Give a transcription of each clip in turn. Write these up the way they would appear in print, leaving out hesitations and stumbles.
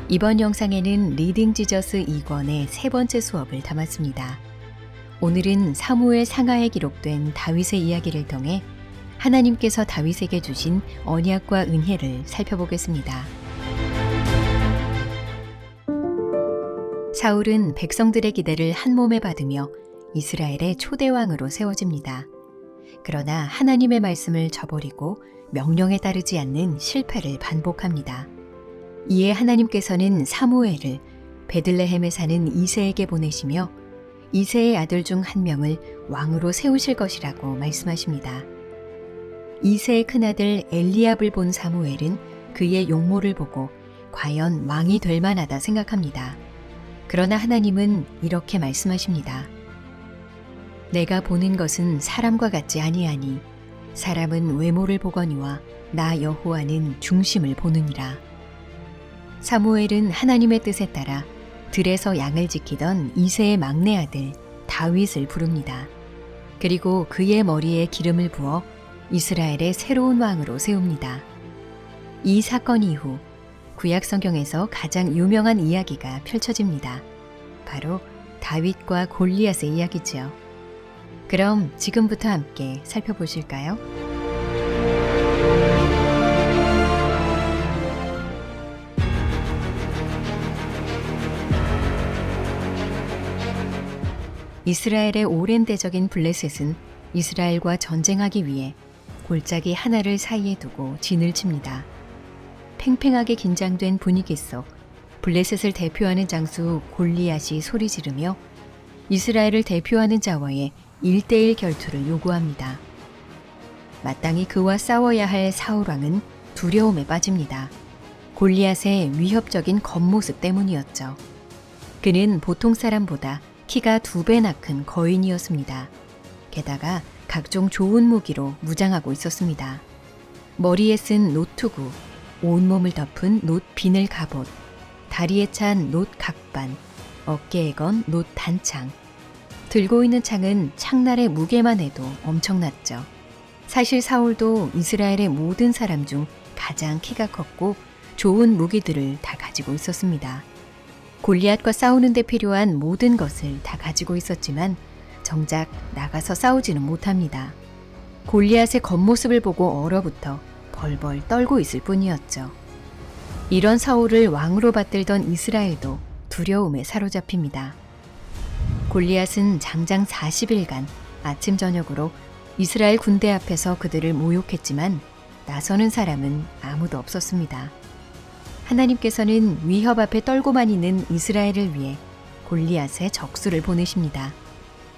이번 영상에는 리딩 지저스 2권의 세 번째 수업을 담았습니다. 오늘은 사무엘 상하에 기록된 다윗의 이야기를 통해 하나님께서 다윗에게 주신 언약과 은혜를 살펴보겠습니다. 사울은 백성들의 기대를 한 몸에 받으며 이스라엘의 초대왕으로 세워집니다. 그러나 하나님의 말씀을 저버리고 명령에 따르지 않는 실패를 반복합니다. 이에 하나님께서는 사무엘을 베들레헴에 사는 이새에게 보내시며 이새의 아들 중 한 명을 왕으로 세우실 것이라고 말씀하십니다. 이새의 큰아들 엘리압을 본 사무엘은 그의 용모를 보고 과연 왕이 될 만하다 생각합니다. 그러나 하나님은 이렇게 말씀하십니다. 내가 보는 것은 사람과 같지 아니하니 사람은 외모를 보거니와 나 여호와는 중심을 보느니라. 사무엘은 하나님의 뜻에 따라 들에서 양을 지키던 이새의 막내 아들 다윗을 부릅니다. 그리고 그의 머리에 기름을 부어 이스라엘의 새로운 왕으로 세웁니다. 이 사건 이후 구약 성경에서 가장 유명한 이야기가 펼쳐집니다. 바로 다윗과 골리앗의 이야기죠. 그럼 지금부터 함께 살펴보실까요? 이스라엘의 오랜 대적인 블레셋은 이스라엘과 전쟁하기 위해 골짜기 하나를 사이에 두고 진을 칩니다. 팽팽하게 긴장된 분위기 속 블레셋을 대표하는 장수 골리앗이 소리 지르며 이스라엘을 대표하는 자와의 1대1 결투를 요구합니다. 마땅히 그와 싸워야 할 사울왕은 두려움에 빠집니다. 골리앗의 위협적인 겉모습 때문이었죠. 그는 보통 사람보다 키가 2배나 큰 거인이었습니다. 게다가 각종 좋은 무기로 무장하고 있었습니다. 머리에 쓴 노투구, 온몸을 덮은 놋 비늘 갑옷, 다리에 찬 놋 각반, 어깨에 건 놋 단창. 들고 있는 창은 창날의 무게만 해도 엄청났죠. 사실 사울도 이스라엘의 모든 사람 중 가장 키가 컸고 좋은 무기들을 다 가지고 있었습니다. 골리앗과 싸우는 데 필요한 모든 것을 다 가지고 있었지만 정작 나가서 싸우지는 못합니다. 골리앗의 겉모습을 보고 얼어붙어 벌벌 떨고 있을 뿐이었죠. 이런 사울을 왕으로 받들던 이스라엘도 두려움에 사로잡힙니다. 골리앗은 장장 40일간 아침 저녁으로 이스라엘 군대 앞에서 그들을 모욕했지만 나서는 사람은 아무도 없었습니다. 하나님께서는 위협 앞에 떨고만 있는 이스라엘을 위해 골리앗의 적수를 보내십니다.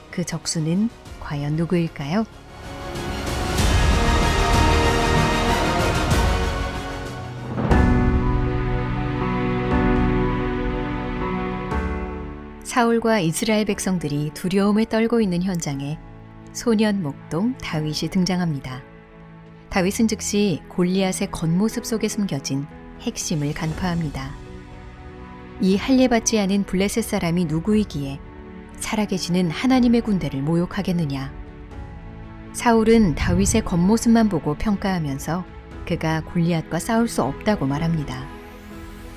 그 적수는 과연 누구일까요? 사울과 이스라엘 백성들이 두려움에 떨고 있는 현장에 소년 목동 다윗이 등장합니다. 다윗은 즉시 골리앗의 겉모습 속에 숨겨진 핵심을 간파합니다. 이 할례받지 않은 블레셋 사람이 누구이기에 살아계시는 하나님의 군대를 모욕하겠느냐. 사울은 다윗의 겉모습만 보고 평가하면서 그가 골리앗과 싸울 수 없다고 말합니다.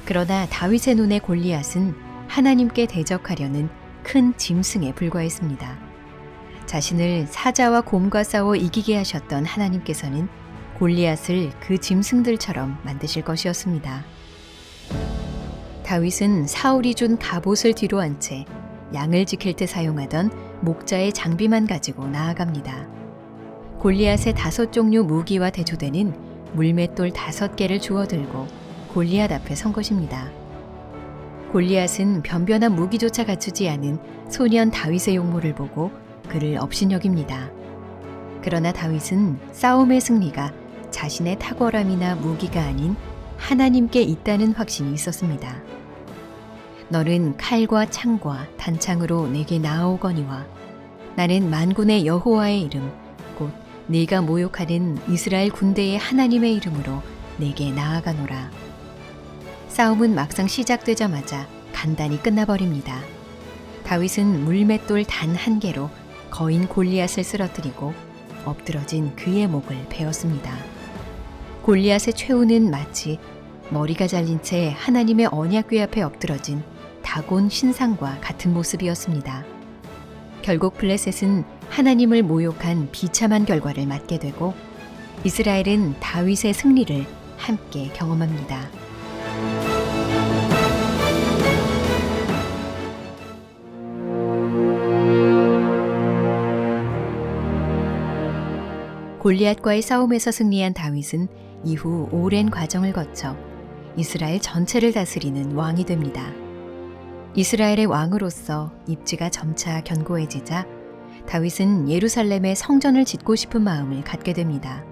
그러나 다윗의 눈에 골리앗은 하나님께 대적하려는 큰 짐승에 불과했습니다. 자신을 사자와 곰과 싸워 이기게 하셨던 하나님께서는 골리앗을 그 짐승들처럼 만드실 것이었습니다. 다윗은 사울이 준 갑옷을 뒤로 한 채 양을 지킬 때 사용하던 목자의 장비만 가지고 나아갑니다. 골리앗의 5종류 무기와 대조되는 물맷돌 5개를 주워들고 골리앗 앞에 선 것입니다. 골리앗은 변변한 무기조차 갖추지 않은 소년 다윗의 용모를 보고 그를 업신여깁니다. 그러나 다윗은 싸움의 승리가 자신의 탁월함이나 무기가 아닌 하나님께 있다는 확신이 있었습니다. 너는 칼과 창과 단창으로 내게 나아오거니와 나는 만군의 여호와의 이름 곧 네가 모욕하는 이스라엘 군대의 하나님의 이름으로 내게 나아가노라. 싸움은 막상 시작되자마자 간단히 끝나버립니다. 다윗은 물맷돌 단 1개로 거인 골리앗을 쓰러뜨리고 엎드러진 그의 목을 베었습니다. 골리앗의 최후는 마치 머리가 잘린 채 하나님의 언약궤 앞에 엎드러진 다곤 신상과 같은 모습이었습니다. 결국 블레셋은 하나님을 모욕한 비참한 결과를 맞게 되고 이스라엘은 다윗의 승리를 함께 경험합니다. 골리앗과의 싸움에서 승리한 다윗은 이후 오랜 과정을 거쳐 이스라엘 전체를 다스리는 왕이 됩니다. 이스라엘의 왕으로서 입지가 점차 견고해지자 다윗은 예루살렘에 성전을 짓고 싶은 마음을 갖게 됩니다.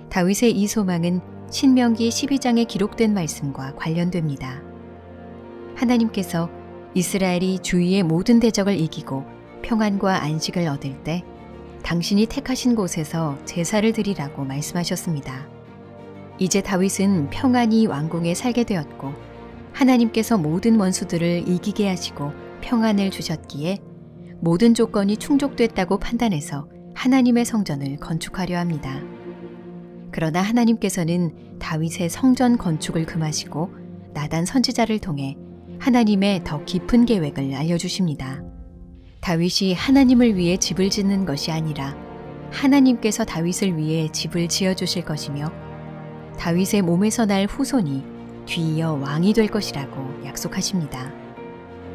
다윗의 이 소망은 신명기 12장에 기록된 말씀과 관련됩니다. 하나님께서 이스라엘이 주위의 모든 대적을 이기고 평안과 안식을 얻을 때 당신이 택하신 곳에서 제사를 드리라고 말씀하셨습니다. 이제 다윗은 평안히 왕궁에 살게 되었고 하나님께서 모든 원수들을 이기게 하시고 평안을 주셨기에 모든 조건이 충족됐다고 판단해서 하나님의 성전을 건축하려 합니다. 그러나 하나님께서는 다윗의 성전 건축을 금하시고 나단 선지자를 통해 하나님의 더 깊은 계획을 알려주십니다. 다윗이 하나님을 위해 집을 짓는 것이 아니라 하나님께서 다윗을 위해 집을 지어주실 것이며 다윗의 몸에서 날 후손이 뒤이어 왕이 될 것이라고 약속하십니다.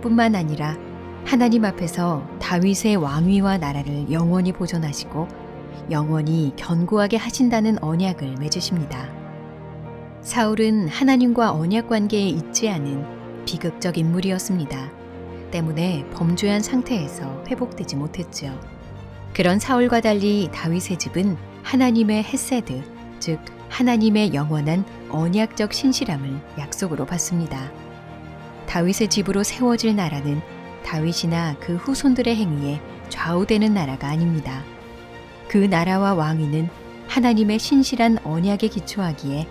뿐만 아니라 하나님 앞에서 다윗의 왕위와 나라를 영원히 보존하시고 영원히 견고하게 하신다는 언약을 맺으십니다. 사울은 하나님과 언약 관계에 있지 않은 비극적 인물이었습니다. 때문에 범죄한 상태에서 회복되지 못했지요. 그런 사울과 달리 다윗의 집은 하나님의 헤세드, 즉 하나님의 영원한 언약적 신실함을 약속으로 받습니다. 다윗의 집으로 세워질 나라는 다윗이나 그 후손들의 행위에 좌우되는 나라가 아닙니다. 그 나라와 왕위는 하나님의 신실한 언약에 기초하기에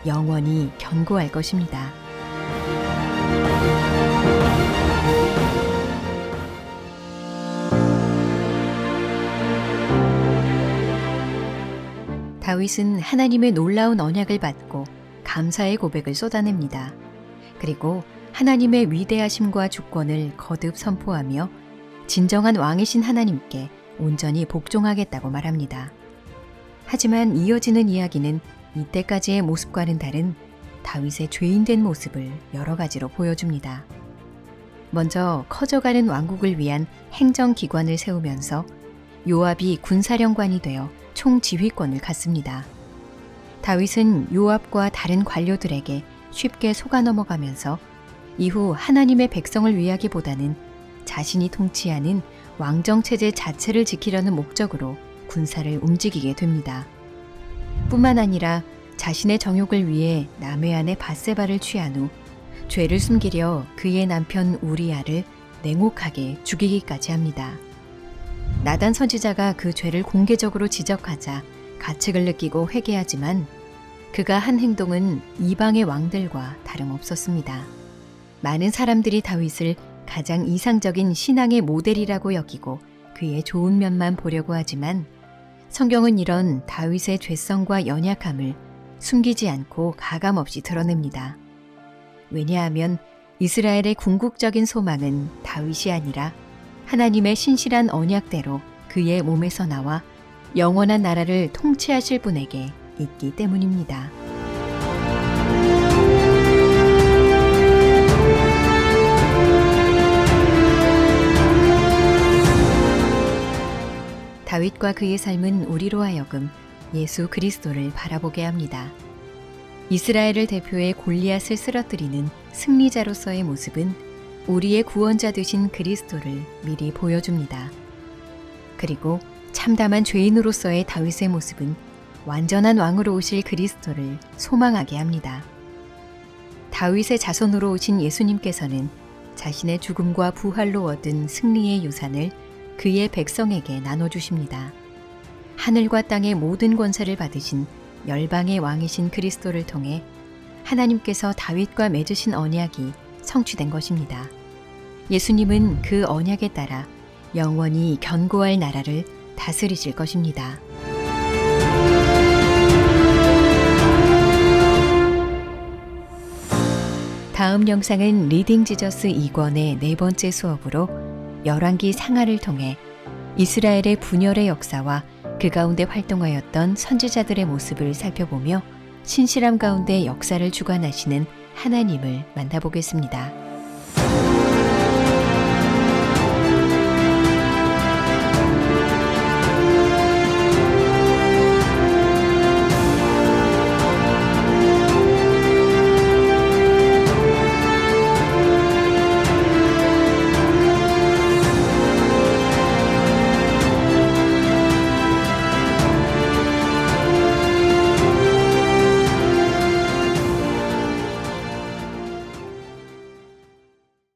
영원히 견고할 것입니다. 다윗은 하나님의 놀라운 언약을 받고 감사의 고백을 쏟아냅니다. 그리고 하나님의 위대하심과 주권을 거듭 선포하며 진정한 왕이신 하나님께 온전히 복종하겠다고 말합니다. 하지만 이어지는 이야기는 이때까지의 모습과는 다른 다윗의 죄인된 모습을 여러 가지로 보여줍니다. 먼저 커져가는 왕국을 위한 행정기관을 세우면서 요압이 군사령관이 되어 총지휘권을 갖습니다. 다윗은 요압과 다른 관료들에게 쉽게 속아 넘어가면서 이후 하나님의 백성을 위하기보다는 자신이 통치하는 왕정체제 자체를 지키려는 목적으로 군사를 움직이게 됩니다. 뿐만 아니라 자신의 정욕을 위해 남의 아내 밧세바를 취한 후 죄를 숨기려 그의 남편 우리아를 냉혹하게 죽이기까지 합니다. 나단 선지자가 그 죄를 공개적으로 지적하자 가책을 느끼고 회개하지만 그가 한 행동은 이방의 왕들과 다름없었습니다. 많은 사람들이 다윗을 가장 이상적인 신앙의 모델이라고 여기고 그의 좋은 면만 보려고 하지만 성경은 이런 다윗의 죄성과 연약함을 숨기지 않고 가감없이 드러냅니다. 왜냐하면 이스라엘의 궁극적인 소망은 다윗이 아니라 하나님의 신실한 언약대로 그의 몸에서 나와 영원한 나라를 통치하실 분에게 있기 때문입니다. 다윗과 그의 삶은 우리로 하여금 예수 그리스도를 바라보게 합니다. 이스라엘을 대표해 골리앗을 쓰러뜨리는 승리자로서의 모습은 우리의 구원자 되신 그리스도를 미리 보여줍니다. 그리고 참담한 죄인으로서의 다윗의 모습은 완전한 왕으로 오실 그리스도를 소망하게 합니다. 다윗의 자손으로 오신 예수님께서는 자신의 죽음과 부활로 얻은 승리의 유산을 그의 백성에게 나눠주십니다. 하늘과 땅의 모든 권세를 받으신 열방의 왕이신 그리스도를 통해 하나님께서 다윗과 맺으신 언약이 성취된 것입니다. 예수님은 그 언약에 따라 영원히 견고할 나라를 다스리실 것입니다. 다음 영상은 리딩 지저스 2권의 네 번째 수업으로 열왕기 상하를 통해 이스라엘의 분열의 역사와 그 가운데 활동하였던 선지자들의 모습을 살펴보며 신실함 가운데 역사를 주관하시는 하나님을 만나보겠습니다.